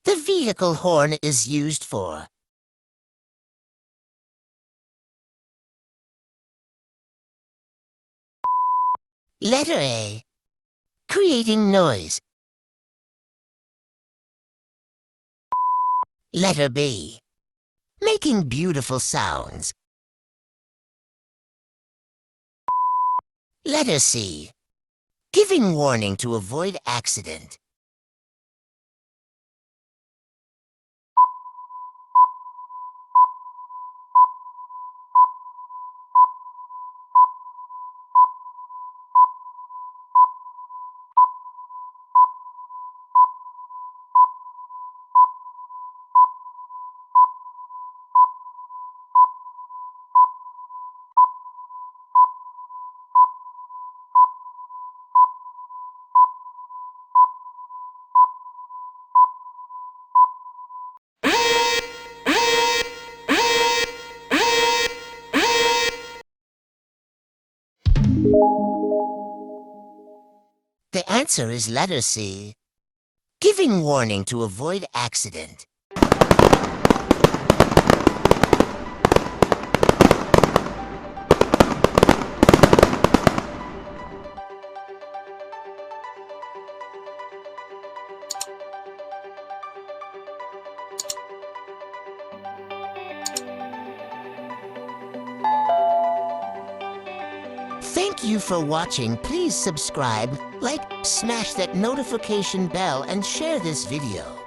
the vehicle horn is used for? Letter A. Creating noise. Letter B. Making beautiful sounds. Letter C. Giving warning to avoid accident. The answer is letter C. Giving warning to avoid accident. Thank you for watching. Please subscribe, like, smash that notification bell, and share this video.